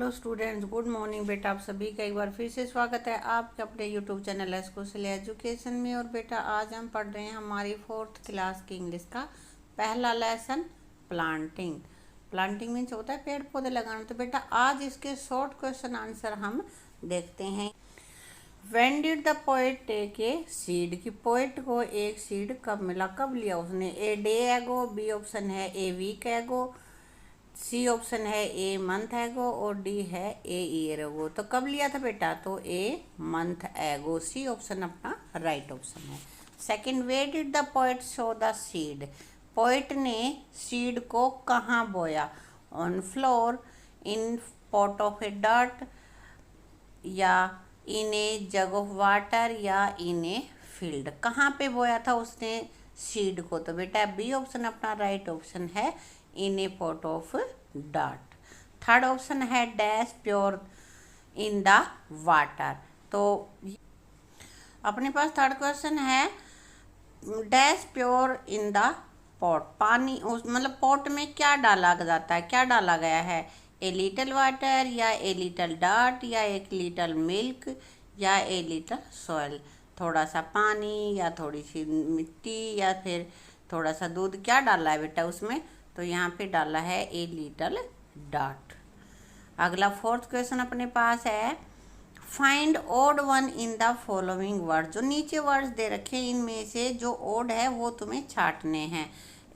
Hello students, good morning बेटा। आप सभी का एक बार फिर से स्वागत है आपके अपने यूट्यूब चैनल एस्कोसिल एजुकेशन में। और बेटा आज हम पढ़ रहे हैं हमारी 4th क्लास की इंग्लिश का पहला लेसन प्लांटिंग। प्लांटिंग मीन्स होता है पेड़ पौधे लगाना। तो बेटा आज इसके शॉर्ट क्वेश्चन आंसर हम देखते हैं। When did the poet take a seed? कि पोइट को एक सीड कब मिला, कब लिया उसने? ए डे एगो, बी ऑप्शन है ए वीक एगो, सी ऑप्शन है ए मंथ एगो और डी है ए ईयर एगो। तो कब लिया था बेटा? तो ए मंथ एगो, सी ऑप्शन अपना राइट ऑप्शन है। Second, way did the poet show the seed? Poet ने सीड को कहाँ बोया? On floor, in pot of A dirt, या इन ए जग ऑफ वाटर, या इन ए फील्ड। कहाँ पे बोया था उसने सीड को? तो बेटा बी ऑप्शन अपना राइट ऑप्शन है, in a pot of dirt. Third option है dash pour in the water. तो अपने पास थर्ड क्वेश्चन है dash pour in the pot. पानी उस मतलब पॉट में क्या डाला जाता है, क्या डाला गया है? ए लिटल वाटर, या ए लिटल डार्ट, या एक लिटल मिल्क, या ए लिटल सॉइल। थोड़ा सा पानी या थोड़ी सी मिट्टी या फिर थोड़ा सा दूध, क्या डाला है बेटा उसमें? तो यहाँ पे डाला है ए लिटल डार्ट। अगला फोर्थ क्वेश्चन अपने पास है find odd one in the following word. जो नीचे वर्ड्स दे रखे हैं इनमें से जो ओड है वो तुम्हें छांटने हैं।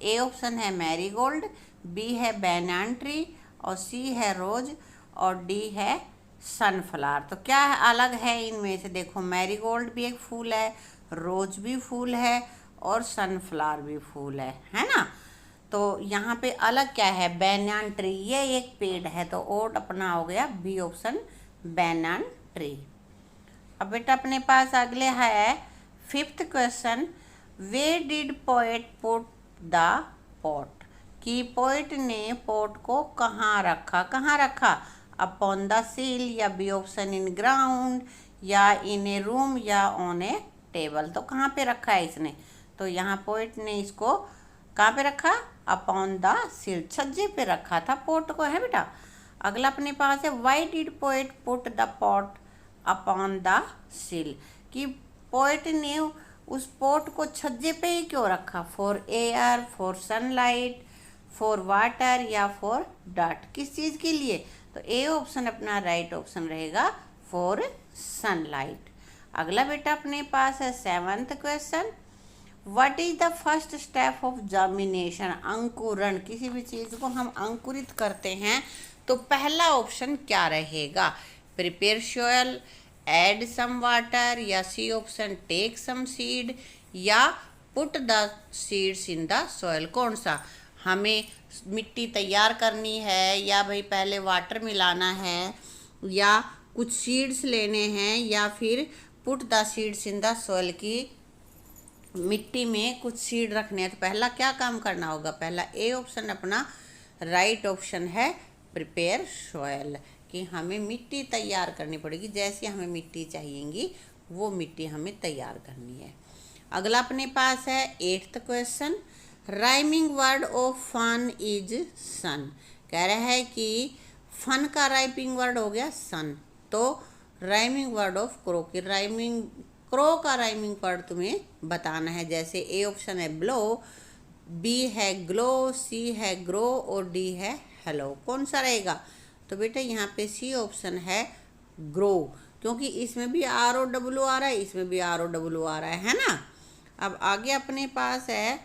ए ऑप्शन है मैरीगोल्ड, बी है बैनान ट्री, और सी है रोज, और डी है सनफ्लावर। तो क्या है अलग है इनमें से? देखो मैरीगोल्ड भी एक फूल है, रोज भी फूल है, और सनफ्लावर भी फूल है ना। तो यहाँ पे अलग क्या है? बैनान ट्री, ये एक पेड़ है। तो ओड अपना हो गया बी ऑप्शन बैनान ट्री। अब बेटा अपने पास अगले है fifth question, way did poet put the pot? कि पोएट ने पॉट को कहाँ रखा? कहाँ रखा? अपॉन द सील, या बी ऑप्शन इन ग्राउंड, या इन ए रूम, या ऑन ए टेबल। तो कहाँ पे रखा है इसने? तो यहाँ पोएट ने इसको कहाँ पे रखा? अपॉन द सील, छज्जे पे रखा था पॉट को, है बेटा। अगला अपने पास है why did poet put the pot upon the seal? कि पोएट ने उस पॉट को छज्जे पे ही क्यों रखा? For air, for sunlight, for water, या फॉर डर्ट। किस चीज़ के लिए? तो ए ऑप्शन अपना राइट ऑप्शन रहेगा, फॉर सनलाइट। अगला बेटा अपने पास है seventh question, what is the first step of germination? अंकुरण। किसी भी चीज़ को हम अंकुरित करते हैं तो पहला ऑप्शन क्या रहेगा? Prepare soil, add some water, या C option take some seed, या put the seeds in the soil. कौन सा? हमें मिट्टी तैयार करनी है, या भाई पहले वाटर मिलाना है, या कुछ सीड्स लेने हैं, या फिर put the seeds in the soil की मिट्टी में कुछ सीड रखने हैं। तो पहला क्या काम करना होगा? पहला ए ऑप्शन अपना राइट ऑप्शन है, प्रिपेयर सोयल। कि हमें मिट्टी तैयार करनी पड़ेगी, जैसी हमें मिट्टी चाहिएगी वो मिट्टी हमें तैयार करनी है। अगला अपने पास है eighth question, rhyming word of fun is sun. कह रहा है कि फन का राइमिंग वर्ड हो गया सन। तो राइमिंग वर्ड ऑफ क्रो की राइमिंग, क्रो का राइमिंग वर्ड तुम्हें बताना है। जैसे ए ऑप्शन है ब्लो, बी है ग्लो, सी है ग्रो, और डी है हेलो। कौन सा रहेगा? तो बेटा यहाँ पे सी ऑप्शन है ग्रो, क्योंकि इसमें भी आर ओ डब्ल्यू आ रहा है, इसमें भी आर ओ डब्ल्यू आ रहा है ना। अब आगे अपने पास है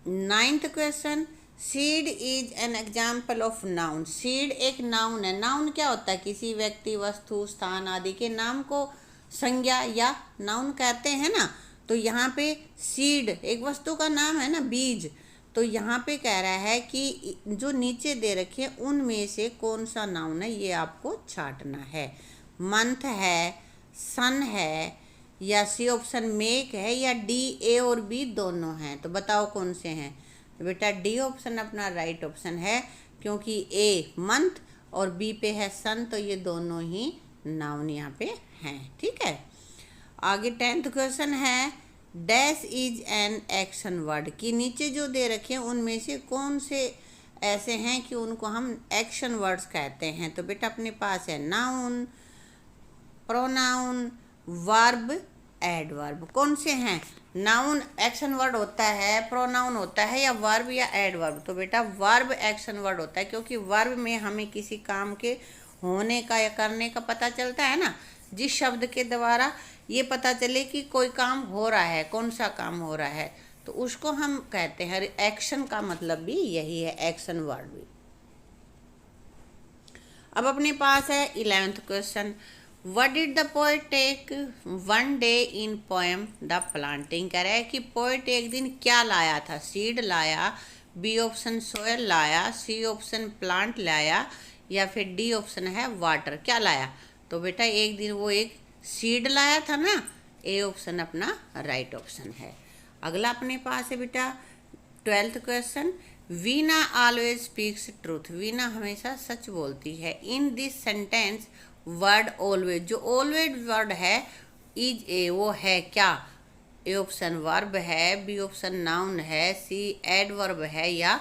ninth question, seed is an example of noun. Seed एक नाउन है। नाउन क्या होता है? किसी व्यक्ति, वस्तु, स्थान आदि के नाम को संज्ञा या नाउन कहते हैं ना। तो यहाँ पे सीड एक वस्तु का नाम है ना, बीज। तो यहाँ पे कह रहा है कि जो नीचे दे रखे हैं उनमें से कौन सा नाउन है, ये आपको छांटना है। मंथ है, सन है, या सी ऑप्शन मेक है, या डी ए और बी दोनों हैं। तो बताओ कौन से हैं? तो बेटा डी ऑप्शन अपना राइट ऑप्शन है, क्योंकि ए मंथ और बी पे है सन, तो ये दोनों ही नाउन यहाँ पे हैं। ठीक है। आगे 10th क्वेश्चन है dash is an action word. कि नीचे जो दे रखे हैं उनमें से कौन से ऐसे हैं कि उनको हम एक्शन वर्ड्स कहते हैं। तो बेटा अपने पास है नाउन, प्रोनाउन, वर्ब, एडवर्ब। कौन से हैं? नाउन एक्शन वर्ड होता है, प्रोनाउन होता है, या वर्ब या एडवर्ब? तो बेटा वर्ब एक्शन वर्ड होता है, क्योंकि वर्ब में हमें किसी काम के होने का या करने का पता चलता है ना। जिस शब्द के द्वारा ये पता चले कि कोई काम हो रहा है, कौन सा काम हो रहा है, तो उसको हम कहते हैं। एक्शन का मतलब भी यही है, एक्शन वर्ड भी। अब अपने पास है 11th question, what did the poet take one day in poem the planting? कह रहा है कि पोएट एक दिन क्या लाया था? सीड लाया, बी ऑप्शन सोयल लाया, सी ऑप्शन प्लांट लाया, या फिर डी ऑप्शन है वाटर। क्या लाया? तो बेटा एक दिन वो एक सीड लाया था ना, ए ऑप्शन अपना राइट ऑप्शन है। अगला अपने पास है बेटा 12th question, Veena always speaks truth. Veena हमेशा सच बोलती है। In this sentence word always, जो ऑलवेज वर्ड है इज ए, वो है क्या? ए ऑप्शन वर्ब है, बी ऑप्शन नाउन है, सी एडवर्ब है, या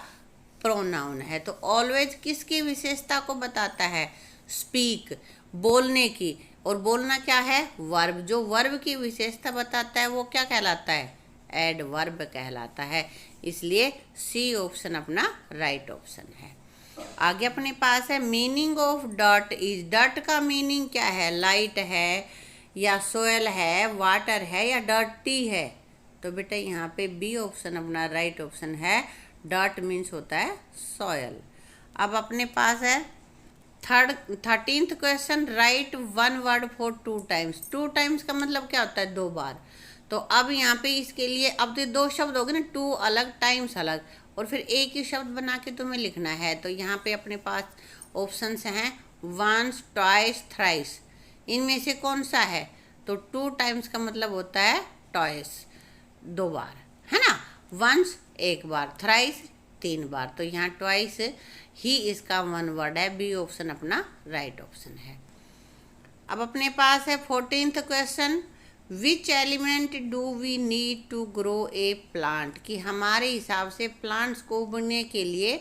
प्रोनाउन है। तो ऑलवेज किसकी विशेषता को बताता है? स्पीक, बोलने की। और बोलना क्या है? वर्ब। जो वर्ब की विशेषता बताता है वो क्या कहलाता है? एडवर्ब कहलाता है। इसलिए सी ऑप्शन अपना राइट ऑप्शन है। आगे अपने पास है meaning of dirt is. Dirt का मीनिंग क्या है? लाइट है, या सोयल है, वाटर है, या डर्टी है? तो बेटा यहाँ पे बी ऑप्शन अपना राइट ऑप्शन है। डर्ट मीन्स होता है सॉयल। अब अपने पास है 13th question, right one word for two times. Two times का मतलब क्या होता है? दो बार। तो अब यहाँ पे इसके लिए अब तो दो शब्द हो गए ना, टू अलग, टाइम्स अलग, और फिर एक ही शब्द बना के तुम्हें लिखना है। तो यहाँ पे अपने पास ऑप्शंस हैं वंस, ट्वाइस, थ्राइस। इनमें से कौन सा है? तो टू टाइम्स का मतलब होता है ट्वाइस, दो बार, है ना। वंस एक बार, थ्राइस तीन बार। तो यहाँ ट्वाइस ही इसका वन वर्ड है। बी ऑप्शन अपना राइट ऑप्शन है। अब अपने पास है 14th question, which element do we need to grow a plant? कि हमारे हिसाब से प्लांट्स को उगने के लिए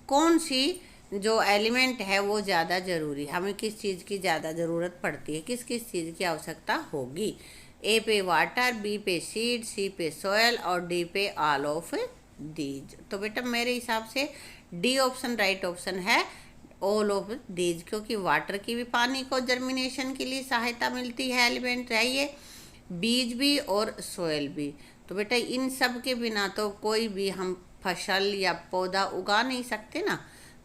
कौन सी जो एलिमेंट है वो ज़्यादा ज़रूरी है? हमें किस चीज़ की ज़्यादा ज़रूरत पड़ती है, किस किस चीज़ की आवश्यकता होगी? ए पे वाटर, बी पे सीड, सी पे सॉयल, और डी पे ऑल ऑफ दीज। तो बेटा मेरे हिसाब से डी ऑप्शन राइट ऑप्शन है, ऑल ऑफ दीज, क्योंकि वाटर की भी पानी को जर्मिनेशन के लिए सहायता मिलती है, एलिमेंट है ये, बीज भी और सोयल भी। तो बेटा इन सब के बिना तो कोई भी हम फसल या पौधा उगा नहीं सकते ना।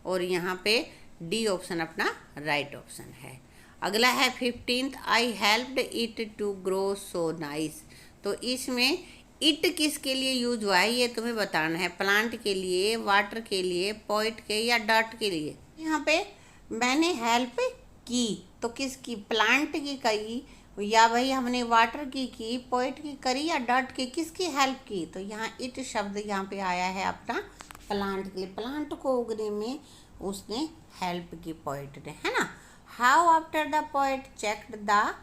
और यहाँ पे डी ऑप्शन अपना राइट ऑप्शन है। अगला है 15th, I helped it to grow so nice. तो इसमें इट किसके लिए यूज हुआ है ये तुम्हें बताना है। प्लांट के लिए, वाटर के लिए, पोइट के, या डर्ट के लिए? यहाँ पे मैंने हेल्प की, तो किसकी? प्लांट की करी, या भाई हमने वाटर की, पोइट की करी, या डर्ट की? किसकी हेल्प की? तो यहाँ इट शब्द यहाँ पे आया है अपना प्लांट के लिए। प्लांट को उगने में उसने हेल्प की पोइट ने, है ना। How after the poet checked the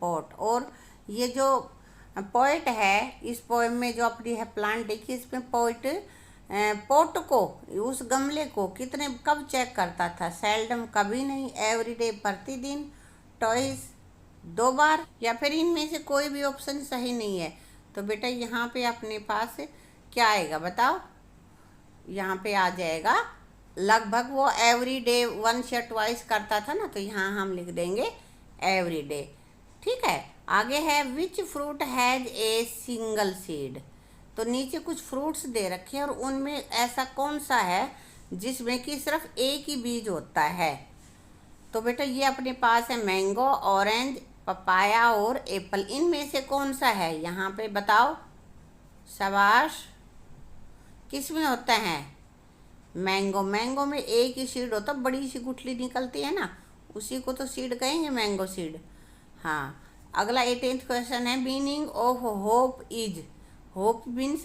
pot. और ये जो पोइट है, इस पोएम में जो अपनी है प्लांट देखी, इसमें पोइट पोट को, उस गमले को कितने कब चेक करता था? सेल्डम, कभी नहीं, एवरीडे प्रतिदिन, टॉइस दो बार, या फिर इनमें से कोई भी ऑप्शन सही नहीं है। तो बेटा यहाँ पे अपने पास क्या आएगा बताओ? यहाँ पे आ जाएगा लगभग वो एवरीडे वंस या ट्वाइस करता था ना, तो यहाँ हम लिख देंगे एवरीडे। ठीक है। आगे है which fruit has a single seed. तो नीचे कुछ फ्रूट्स दे रखे हैं और उनमें ऐसा कौन सा है जिसमें कि सिर्फ एक ही बीज होता है? तो बेटा ये अपने पास है मैंगो, ऑरेंज, पपाया और एप्पल। इनमें से कौन सा है यहाँ पे बताओ? शाबाश, किस में होता है? मैंगो। मैंगो में एक ही सीड होता, बड़ी सी गुठली निकलती है ना, उसी को तो सीड कहेंगे, मैंगो सीड। हाँ। अगला 18th क्वेश्चन है meaning of hope is. Hope means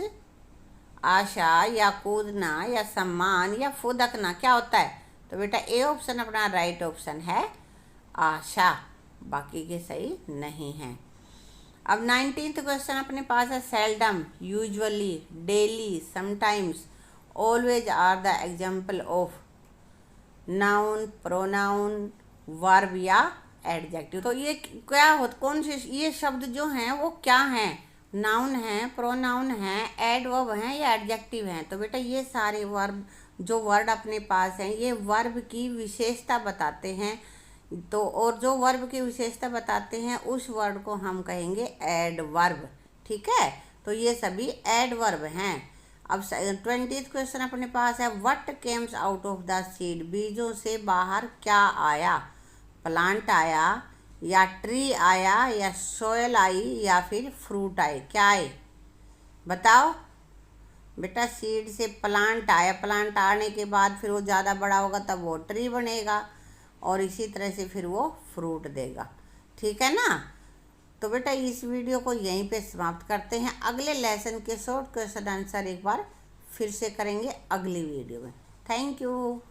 आशा, या कूदना, या सम्मान, या फुदकना। क्या होता है? तो बेटा ए ऑप्शन अपना राइट ऑप्शन है, आशा। बाकी के सही नहीं है। अब 19th क्वेश्चन अपने पास है seldom, usually, daily, sometimes, always are the example of noun, pronoun, verb या एडजेक्टिव। तो ये क्या होता, कौन से ये शब्द जो हैं वो क्या हैं? नाउन है, प्रोनाउन है, एडवर्ब हैं या एडजेक्टिव हैं। तो बेटा ये सारे वर्ब जो वर्ड अपने पास हैं ये वर्ब की विशेषता बताते हैं। तो और जो वर्ब की विशेषता बताते हैं उस वर्ड को हम कहेंगे एडवर्ब। ठीक है, तो ये सभी एडवर्ब हैं। अब 20th क्वेश्चन अपने पास है, what Kemps out of the seed, बीजों से बाहर क्या आया? प्लांट आया या ट्री आया या सोयल आई या फिर फ्रूट आए, क्या आए बताओ? बेटा सीड से प्लांट आया, प्लांट आने के बाद फिर वो ज़्यादा बड़ा होगा तब वो ट्री बनेगा और इसी तरह से फिर वो फ्रूट देगा। ठीक है ना? तो बेटा इस वीडियो को यहीं पे समाप्त करते हैं। अगले लेसन के शॉर्ट क्वेश्चन आंसर एक बार फिर से करेंगे अगली वीडियो में। Thank you.